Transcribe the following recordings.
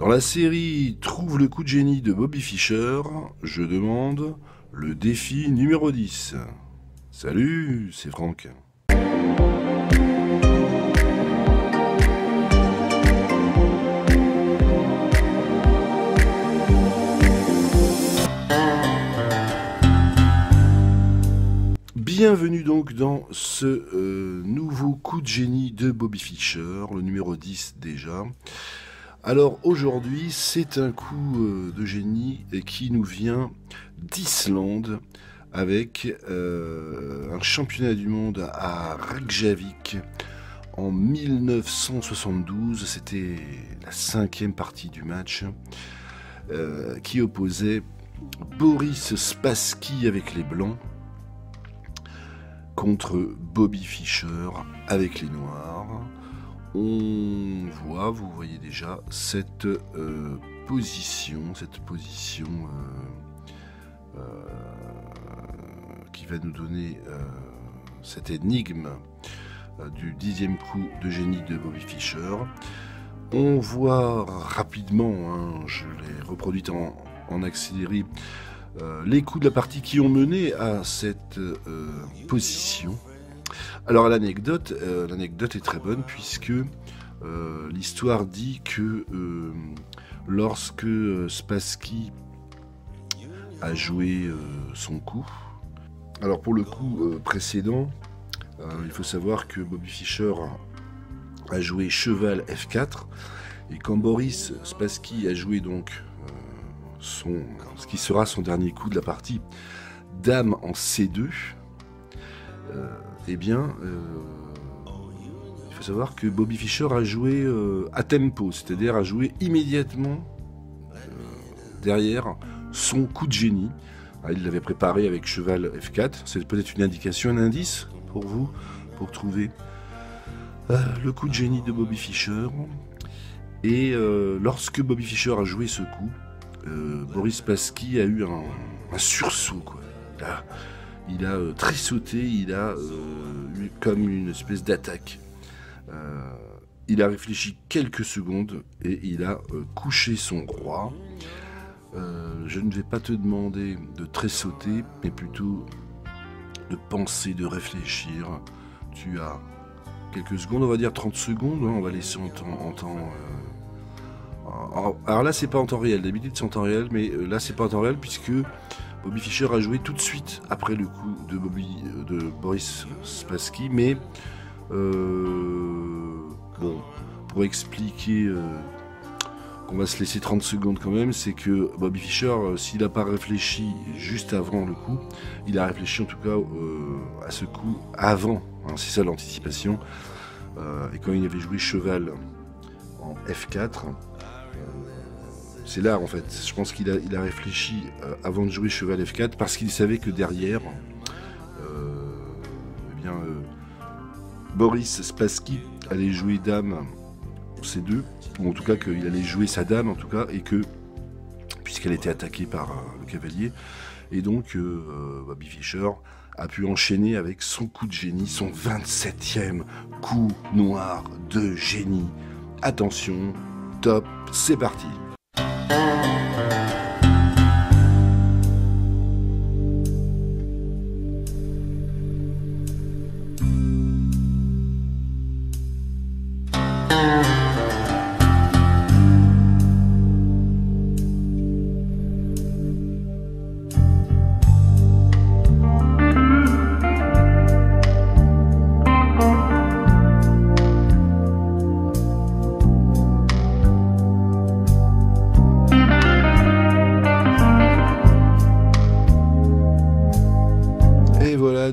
Dans la série Trouve le coup de génie de Bobby Fischer, je demande le défi numéro 10. Salut, c'est Franck. Bienvenue donc dans ce nouveau coup de génie de Bobby Fischer, le numéro 10 déjà. Alors aujourd'hui, c'est un coup de génie qui nous vient d'Islande avec un championnat du monde à Reykjavik en 1972. C'était la 5e partie du match qui opposait Boris Spassky avec les Blancs contre Bobby Fischer avec les Noirs. On voit, vous voyez déjà cette position qui va nous donner cette énigme du 10e coup de génie de Bobby Fischer. On voit rapidement, je l'ai reproduite en accéléré, les coups de la partie qui ont mené à cette position. Alors l'anecdote est très bonne puisque l'histoire dit que lorsque Spassky a joué son coup, alors pour le coup précédent, il faut savoir que Bobby Fischer a joué cheval F4 et quand Boris Spassky a joué donc ce qui sera son dernier coup de la partie, dame en C2, eh bien, il faut savoir que Bobby Fischer a joué à tempo, c'est-à-dire a joué immédiatement derrière son coup de génie. Il l'avait préparé avec cheval F4, c'est peut-être une indication, un indice pour vous, pour trouver le coup de génie de Bobby Fischer. Et lorsque Bobby Fischer a joué ce coup, Boris Spassky a eu un sursaut, quoi. Il a tressauté, il a eu comme une espèce d'attaque. Il a réfléchi quelques secondes et il a couché son roi. Je ne vais pas te demander de tressauter, mais plutôt de penser, de réfléchir. Tu as quelques secondes, on va dire 30 secondes, on va laisser en temps. Alors là, c'est pas en temps réel, d'habitude c'est en temps réel, mais là c'est pas en temps réel puisque Bobby Fischer a joué tout de suite après le coup de Boris Spassky, mais bon, pour expliquer qu'on va se laisser 30 secondes quand même, c'est que Bobby Fischer, s'il n'a pas réfléchi juste avant le coup, il a réfléchi en tout cas à ce coup avant, c'est ça l'anticipation, et quand il avait joué cheval en F4, c'est là en fait, je pense qu'il a réfléchi avant de jouer cheval F4 parce qu'il savait que derrière, Boris Spassky allait jouer dame C2, ou en tout cas qu'il allait jouer sa dame en tout cas, et que puisqu'elle était attaquée par le cavalier, et donc Bobby Fischer a pu enchaîner avec son coup de génie, son 27e coup noir de génie. Attention, top, c'est parti.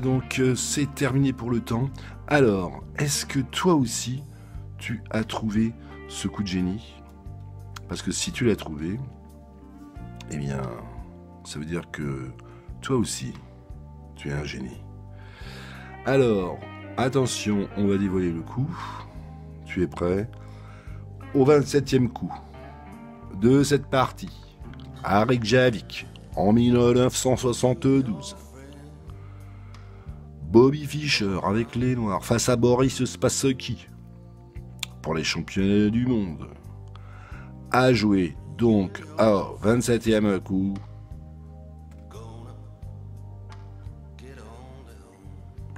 Donc c'est terminé pour le temps. Alors, est-ce que toi aussi, tu as trouvé ce coup de génie? Parce que si tu l'as trouvé, eh bien, ça veut dire que toi aussi, tu es un génie. Alors, attention, on va dévoiler le coup. Tu es prêt? Au 27e coup de cette partie, à Reykjavik, en 1972. Bobby Fischer avec les Noirs face à Boris Spassky pour les championnats du monde à jouer. Donc, au 27e coup,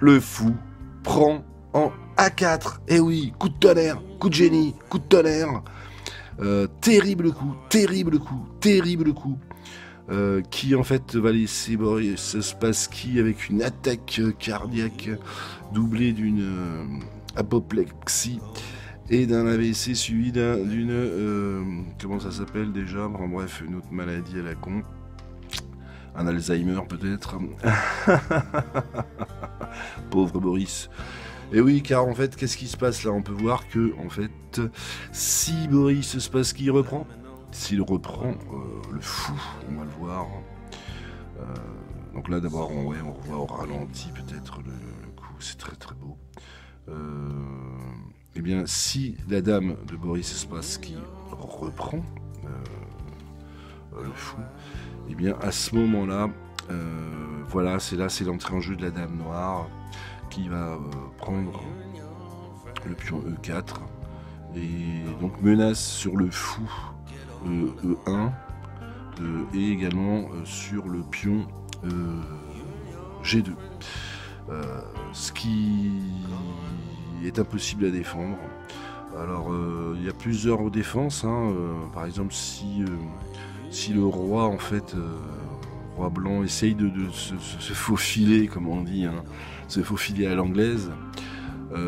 le fou prend en A4. Et oui, coup de tonnerre, coup de génie, coup de tonnerre. Terrible coup, terrible coup, terrible coup. Qui en fait va laisser Boris Spassky avec une attaque cardiaque doublée d'une apoplexie et d'un AVC suivi d'une comment ça s'appelle déjà, bon, bref, une autre maladie à la con, un Alzheimer peut-être. Pauvre Boris. Et oui, car en fait, qu'est-ce qui se passe là? On peut voir que en fait, si Boris Spassky reprend, s'il reprend, le fou, on va le voir. Donc là d'abord on revoit au ralenti peut-être le coup, c'est très très beau. Eh bien si la dame de Boris Spassky reprend le fou, eh bien à ce moment-là, voilà, c'est l'entrée en jeu de la dame noire qui va prendre le pion E4 et donc menace sur le fou E1 et également sur le pion G2. Ce qui est impossible à défendre. Alors il y a plusieurs défenses, hein, par exemple si le roi en fait roi blanc essaye de se faufiler, comme on dit, hein, se faufiler à l'anglaise, eh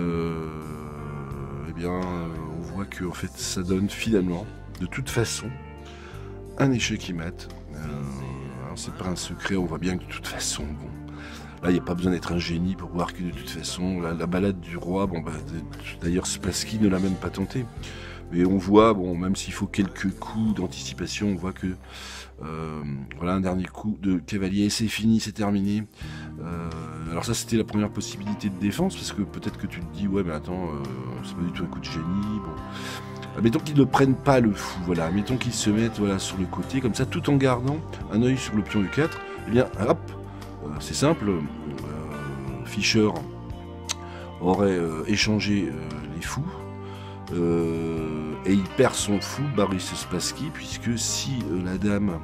bien on voit que en fait ça donne finalement de toute façon un échec et mat. C'est pas un secret, on voit bien que de toute façon, bon, là il n'y a pas besoin d'être un génie pour voir que de toute façon la balade du roi, bon bah d'ailleurs Spassky ne l'a même pas tenté. Mais on voit, bon, même s'il faut quelques coups d'anticipation, on voit que voilà un dernier coup de cavalier, c'est fini, c'est terminé. Alors ça c'était la première possibilité de défense, parce que peut-être que tu te dis ouais mais attends, c'est pas du tout un coup de génie, bon. Mettons qu'ils ne prennent pas le fou, voilà, mettons qu'ils se mettent voilà, sur le côté, comme ça, tout en gardant un œil sur le pion E4, eh bien hop, c'est simple, Fischer aurait échangé les fous, et il perd son fou, Boris Spassky, puisque si la dame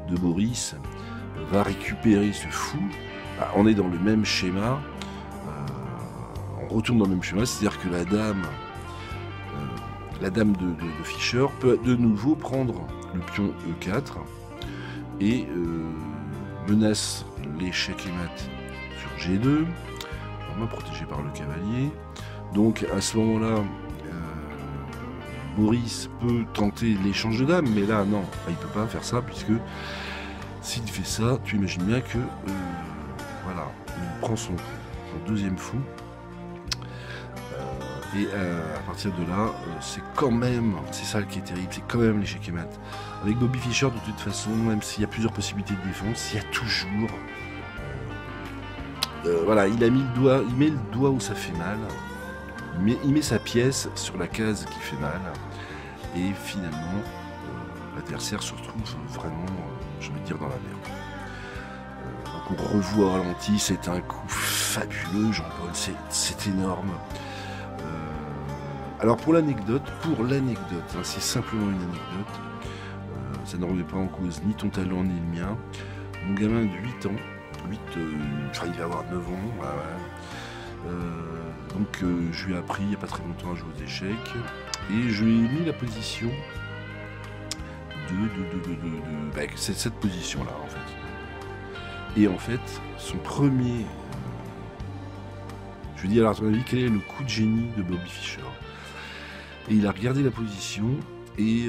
de Boris va récupérer ce fou, bah, on est dans le même schéma, on retourne dans le même schéma, c'est-à-dire que la dame de Fischer peut de nouveau prendre le pion E4 et menace l'échec et mat sur G2, vraiment protégé par le cavalier. Donc à ce moment-là, Boris peut tenter l'échange de dames, mais là non, il peut pas faire ça, puisque s'il fait ça, tu imagines bien que voilà, il prend son deuxième fou. Et à partir de là, c'est quand même, c'est ça qui est terrible, c'est quand même l'échec et mat. Avec Bobby Fischer, de toute façon, même s'il y a plusieurs possibilités de défense, il y a toujours... voilà, il met le doigt où ça fait mal, il met sa pièce sur la case qui fait mal, et finalement, l'adversaire se retrouve vraiment, je vais dire, dans la merde. Donc on revoit au ralenti, c'est un coup fabuleux, Jean-Paul, c'est énorme. Alors pour l'anecdote, hein, c'est simplement une anecdote, ça ne remet pas en cause ni ton talent ni le mien. Mon gamin de 8 ans, il va avoir 9 ans, donc je lui ai appris il n'y a pas très longtemps à jouer aux échecs, et je lui ai mis la position c'est cette position là en fait. Et en fait, son premier... je lui ai dit, alors à ton avis, quel est le coup de génie de Bobby Fischer? Et il a regardé la position, et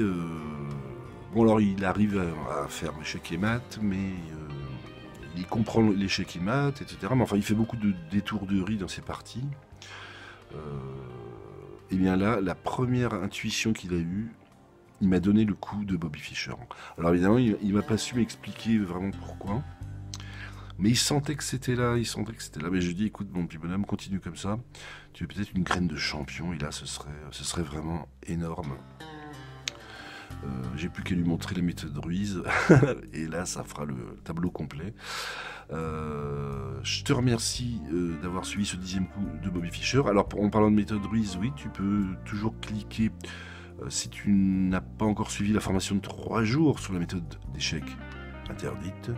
bon alors il arrive à faire échec et mat, mais il comprend l'échec et mat, etc. Mais enfin il fait beaucoup de d'étourderies dans ses parties. Et bien là, la première intuition qu'il a eue, il m'a donné le coup de Bobby Fischer. Alors évidemment, il m'a pas su m'expliquer vraiment pourquoi. Mais il sentait que c'était là, Mais je lui ai dit, écoute, mon petit bonhomme, continue comme ça. Tu es peut-être une graine de champion, et là, ce serait vraiment énorme. J'ai plus qu'à lui montrer les méthodes Ruiz, et là, ça fera le tableau complet. Je te remercie d'avoir suivi ce 10e coup de Bobby Fischer. Alors, en parlant de méthode Ruiz, oui, tu peux toujours cliquer Si tu n'as pas encore suivi la formation de 3 jours sur la méthode d'échec interdite,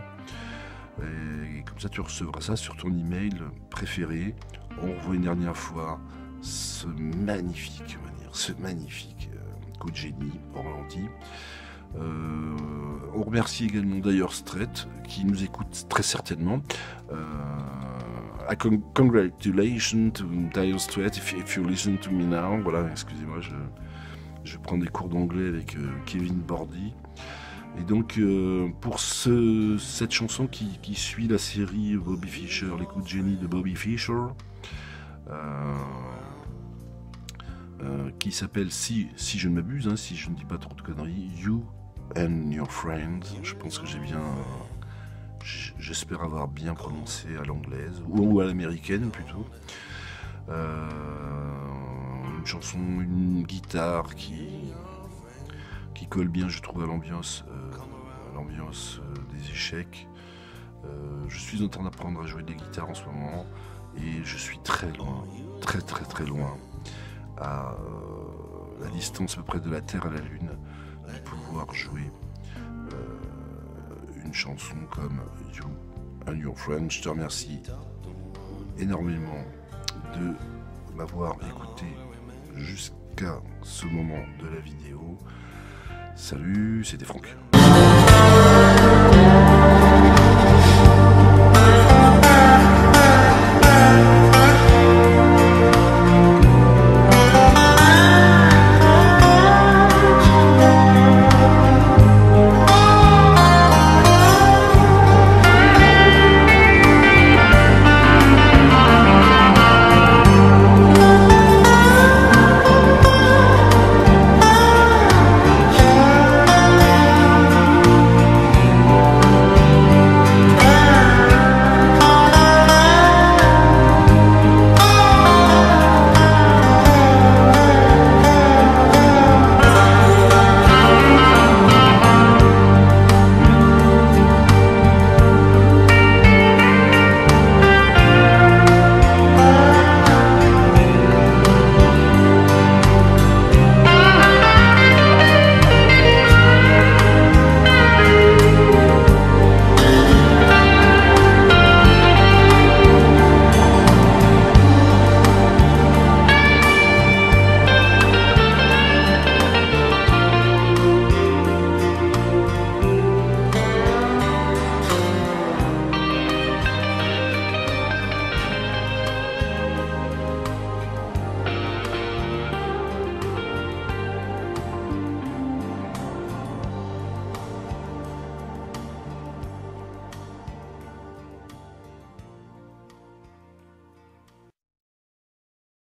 et comme ça tu recevras ça sur ton email préféré. On revoit une dernière fois ce magnifique coup de génie au ralenti. On remercie également Dire Straits qui nous écoute très certainement. Congratulations to Dire Straits if you listen to me now. Voilà, excusez-moi, je prends des cours d'anglais avec Kevin Bordy. Et donc pour cette chanson qui suit la série Bobby Fischer, les coups de génie de Bobby Fischer, qui s'appelle, si je ne m'abuse, si je ne dis pas trop de conneries, You and Your Friends. Je pense que j'espère avoir bien prononcé à l'anglaise, ou à l'américaine plutôt. Une chanson, une guitare qui colle bien, je trouve, à l'ambiance des échecs. Je suis en train d'apprendre à jouer de la guitare en ce moment et je suis très loin, très loin, à la distance à peu près de la Terre à la Lune, de pouvoir jouer une chanson comme You and Your Friends. Je te remercie énormément de m'avoir écouté jusqu'à ce moment de la vidéo. Salut, c'était Franck.